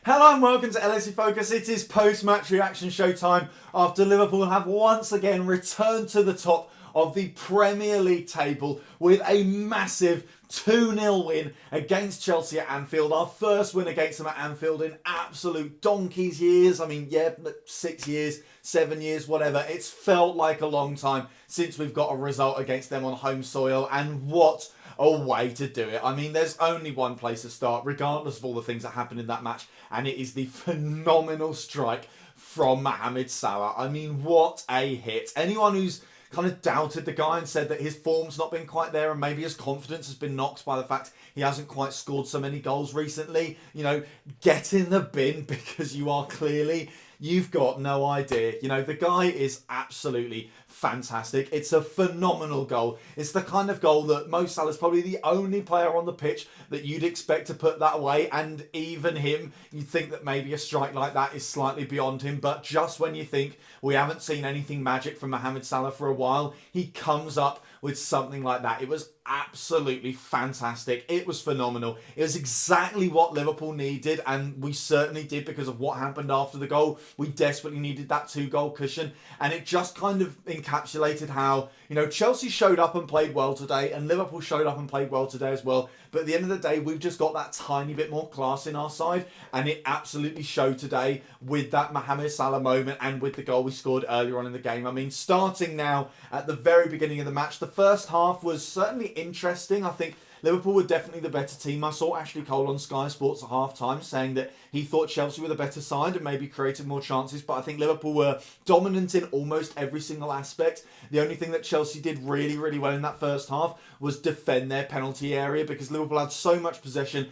Hello and welcome to LSE Focus. It is post-match reaction show time after Liverpool have once again returned to the top of the Premier League table with a massive 2-0 win against Chelsea at Anfield. Our first win against them at Anfield in absolute donkey's years. 6 years, 7 years, whatever. It's felt like a long time since we've got a result against them on home soil, and what a way to do it. There's only one place to start, regardless of all the things that happened in that match, and it is the phenomenal strike from Mohamed Salah. What a hit. Anyone who's kind of doubted the guy and said that his form's not been quite there and maybe his confidence has been knocked by the fact he hasn't quite scored so many goals recently, get in the bin, because you've got no idea. The guy is absolutely fantastic. It's a phenomenal goal. It's the kind of goal that Mo Salah's probably the only player on the pitch that you'd expect to put that away, and even him, you'd think that maybe a strike like that is slightly beyond him. But just when you think we haven't seen anything magic from Mohamed Salah for a while, he comes up with something like that. It was absolutely fantastic. It was phenomenal. It was exactly what Liverpool needed, and we certainly did because of what happened after the goal. We desperately needed that 2-goal cushion, and it just kind of encapsulated how, Chelsea showed up and played well today, and Liverpool showed up and played well today as well. But at the end of the day, we've just got that tiny bit more class in our side, and it absolutely showed today with that Mohamed Salah moment and with the goal we scored earlier on in the game. Starting now at the very beginning of the match, the first half was certainly interesting. I think Liverpool were definitely the better team. I saw Ashley Cole on Sky Sports at half-time saying that he thought Chelsea were the better side and maybe created more chances, but I think Liverpool were dominant in almost every single aspect. The only thing that Chelsea did really, really well in that first half was defend their penalty area, because Liverpool had so much possession,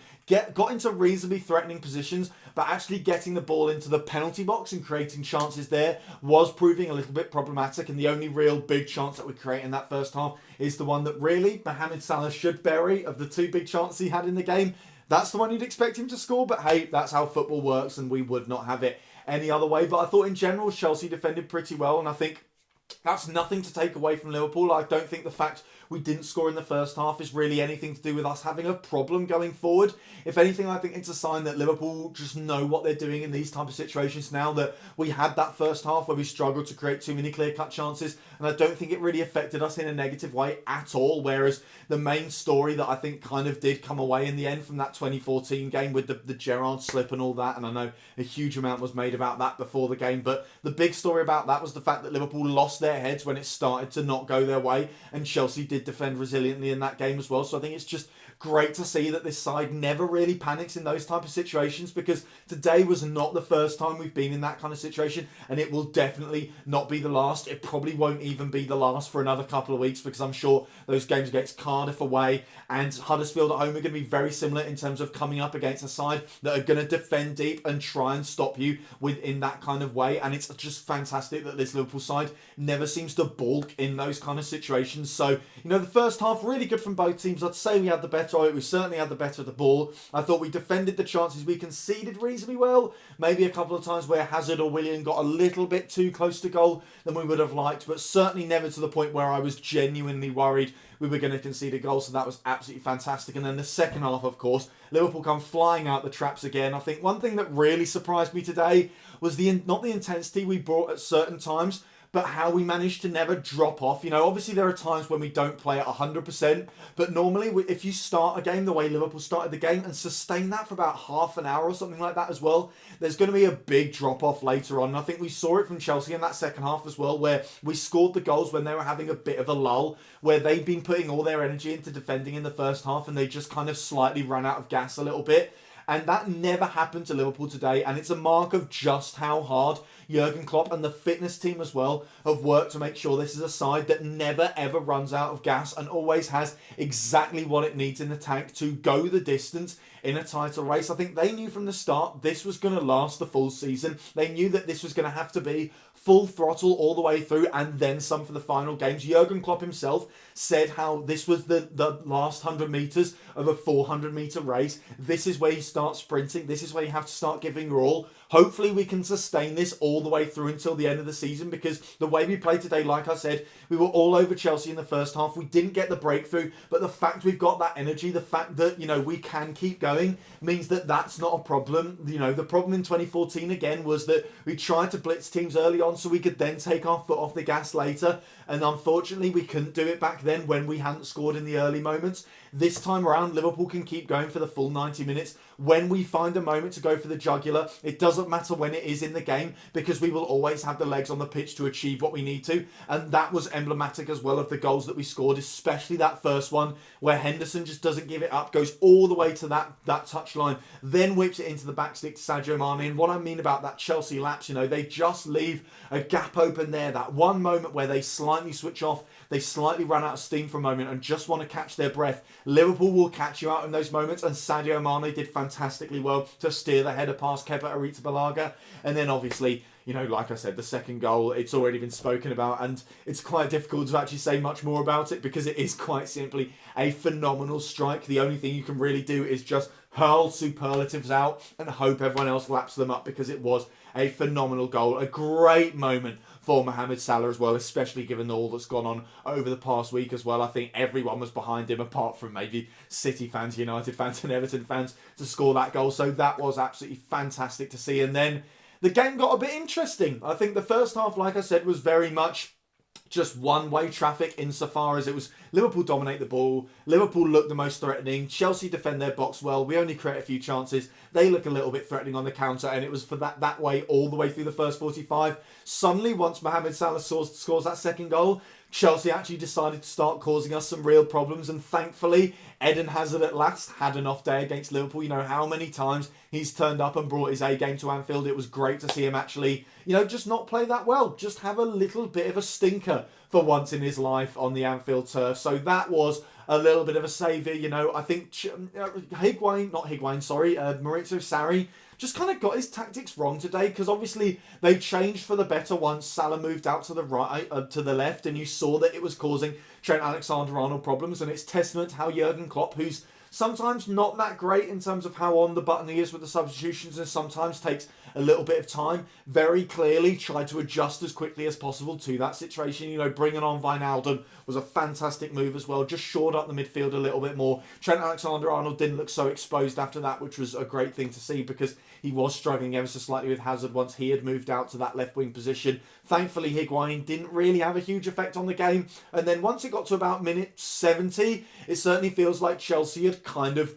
got into reasonably threatening positions, but actually getting the ball into the penalty box and creating chances there was proving a little bit problematic. And the only real big chance that we create in that first half is the one that really Mohamed Salah should bury. Of the two big chances he had in the game, that's the one you'd expect him to score. But hey, that's how football works, and we would not have it any other way. But I thought in general Chelsea defended pretty well, and I think that's nothing to take away from Liverpool. I don't think the fact we didn't score in the first half is really anything to do with us having a problem going forward. If anything, I think it's a sign that Liverpool just know what they're doing in these type of situations now, that we had that first half where we struggled to create too many clear-cut chances, and I don't think it really affected us in a negative way at all. Whereas the main story that I think kind of did come away in the end from that 2014 game with the Gerrard slip and all that, and I know a huge amount was made about that before the game, but the big story about that was the fact that Liverpool lost their heads when it started to not go their way, and Chelsea did defend resiliently in that game as well. So I think it's just great to see that this side never really panics in those type of situations, because today was not the first time we've been in that kind of situation, and it will definitely not be the last. It probably won't even be the last for another couple of weeks, because I'm sure those games against Cardiff away and Huddersfield at home are going to be very similar in terms of coming up against a side that are going to defend deep and try and stop you within that kind of way. And it's just fantastic that this Liverpool side never seems to balk in those kind of situations. So, the first half really good from both teams. I'd say we had the better of it. We certainly had the better of the ball. I thought we defended the chances we conceded reasonably well. Maybe a couple of times where Hazard or Willian got a little bit too close to goal than we would have liked, but certainly never to the point where I was genuinely worried we were going to concede a goal. So that was absolutely fantastic. And then the second half, of course, Liverpool come flying out the traps again. I think one thing that really surprised me today was not the intensity we brought at certain times, but how we managed to never drop off. Obviously there are times when we don't play at 100%, but normally if you start a game the way Liverpool started the game and sustain that for about half an hour or something like that as well, there's going to be a big drop off later on. And I think we saw it from Chelsea in that second half as well, where we scored the goals when they were having a bit of a lull, where they'd been putting all their energy into defending in the first half and they just kind of slightly ran out of gas a little bit. And that never happened to Liverpool today, and it's a mark of just how hard Jurgen Klopp and the fitness team as well have worked to make sure this is a side that never ever runs out of gas and always has exactly what it needs in the tank to go the distance in a title race. I think they knew from the start this was going to last the full season. They knew that this was going to have to be full throttle all the way through and then some for the final games. Jurgen Klopp himself said how this was the last 100 metres of a 400 metre race. This is where start sprinting. This is where you have to start giving your all. Hopefully we can sustain this all the way through until the end of the season, because the way we played today, like I said, we were all over Chelsea in the first half. We didn't get the breakthrough, but the fact we've got that energy, the fact that, you know, we can keep going means that that's not a problem. You know, the problem in 2014 again was that we tried to blitz teams early on so we could then take our foot off the gas later, and unfortunately we couldn't do it back then when we hadn't scored in the early moments. This time around, Liverpool can keep going for the full 90 minutes. When we find a moment to go for the jugular, it doesn't matter when it is in the game, because we will always have the legs on the pitch to achieve what we need to. And that was emblematic as well of the goals that we scored, especially that first one where Henderson just doesn't give it up, goes all the way to that touchline, then whips it into the back stick to Sadio Mane. And what I mean about that Chelsea lapse, you know, they just leave a gap open there. That one moment where they slightly switch off, they slightly run out of steam for a moment and just want to catch their breath. Liverpool will catch you out in those moments, and Sadio Mane did fantastically well to steer the header past Kepa Arrizabalaga. And then obviously, you know, like I said, the second goal, it's already been spoken about, and it's quite difficult to actually say much more about it because it is quite simply a phenomenal strike. The only thing you can really do is just hurl superlatives out and hope everyone else laps them up, because it was a phenomenal goal. A great moment for Mohamed Salah as well, especially given all that's gone on over the past week as well. I think everyone was behind him, apart from maybe City fans, United fans and Everton fans, to score that goal. So that was absolutely fantastic to see. And then the game got a bit interesting. I think the first half, like I said, was very much just one-way traffic insofar as it was Liverpool dominate the ball, Liverpool look the most threatening, Chelsea defend their box well, we only create a few chances, they look a little bit threatening on the counter, and it was for that way all the way through the first 45. Suddenly, once Mohamed Salah scores that second goal, Chelsea actually decided to start causing us some real problems, and thankfully Eden Hazard at last had an off day against Liverpool. You know how many times he's turned up and brought his A game to Anfield. It was great to see him actually, you know, just not play that well, just have a little bit of a stinker for once in his life on the Anfield turf. So that was a little bit of a saviour. You know, I think Maurizio Sarri just kind of got his tactics wrong today, because obviously they changed for the better once Salah moved out to the right, to the left, and you saw that it was causing Trent Alexander-Arnold problems. And it's testament to how Jurgen Klopp, who's sometimes not that great in terms of how on the button he is with the substitutions, and sometimes takes a little bit of time, very clearly tried to adjust as quickly as possible to that situation. You know, bringing on Wijnaldum was a fantastic move as well, just shored up the midfield a little bit more. Trent Alexander-Arnold didn't look so exposed after that, which was a great thing to see, because he was struggling ever so slightly with Hazard once he had moved out to that left wing position. Thankfully, Higuain didn't really have a huge effect on the game. And then once it got to about minute 70, it certainly feels like Chelsea had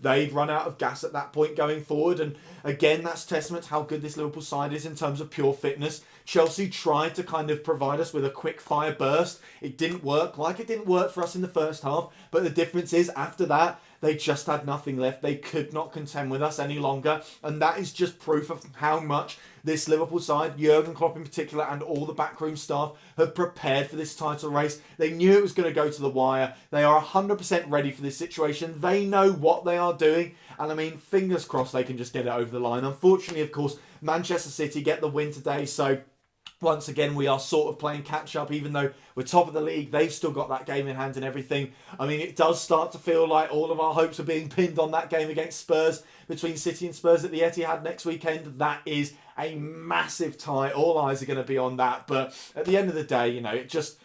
they'd run out of gas at that point going forward. And again, that's testament to how good this Liverpool side is in terms of pure fitness. Chelsea tried to provide us with a quick fire burst. It didn't work, like it didn't work for us in the first half. But the difference is, after that, they just had nothing left. They could not contend with us any longer. And that is just proof of how much this Liverpool side, Jurgen Klopp in particular, and all the backroom staff have prepared for this title race. They knew it was going to go to the wire. They are 100% ready for this situation. They know what they are doing. And I mean, fingers crossed they can just get it over the line. Unfortunately, of course, Manchester City get the win today. So once again, we are sort of playing catch-up, even though we're top of the league. They've still got that game in hand and everything. I mean, it does start to feel like all of our hopes are being pinned on that game against Spurs, between City and Spurs at the Etihad next weekend. That is a massive tie. All eyes are going to be on that. But at the end of the day, you know, it just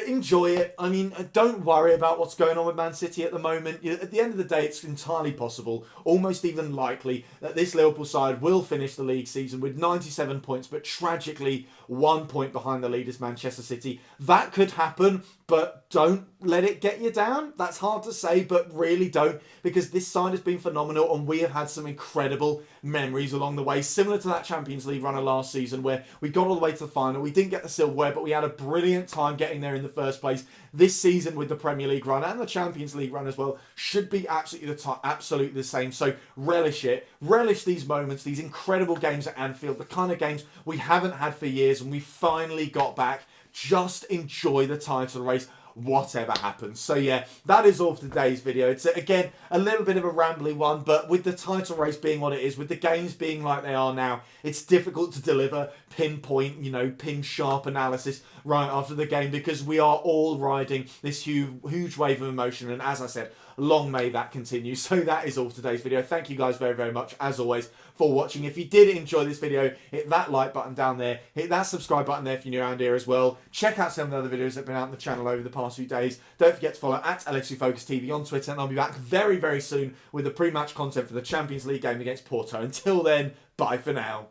enjoy it. I mean, don't worry about what's going on with Man City at the moment. At the end of the day, it's entirely possible, almost even likely, that this Liverpool side will finish the league season with 97 points, but tragically 1 point behind the leaders, Manchester City. That could happen, but don't let it get you down. That's hard to say, but really don't, because this side has been phenomenal and we have had some incredible memories along the way, similar to that Champions League runner last season where we got all the way to the final. We didn't get the silverware, but we had a brilliant time getting there in the first place. This season with the Premier League run and the Champions League run as well should be absolutely the same. So relish it. Relish these moments, these incredible games at Anfield, the kind of games we haven't had for years and we finally got back. Just enjoy the title race, whatever happens. So yeah, that is all for today's video. It's again a little bit of a rambly one, but with the title race being what it is, with the games being like they are now, it's difficult to deliver pinpoint, you know, pin sharp analysis right after the game, because we are all riding this huge wave of emotion. And as I said, long may that continue. So that is all for today's video. Thank you guys very, very much, as always, for watching. If you did enjoy this video, hit that like button down there. Hit that subscribe button there if you're new around here as well. Check out some of the other videos that have been out on the channel over the past few days. Don't forget to follow at LFC Focus TV on Twitter, and I'll be back very, very soon with the pre-match content for the Champions League game against Porto. Until then, bye for now.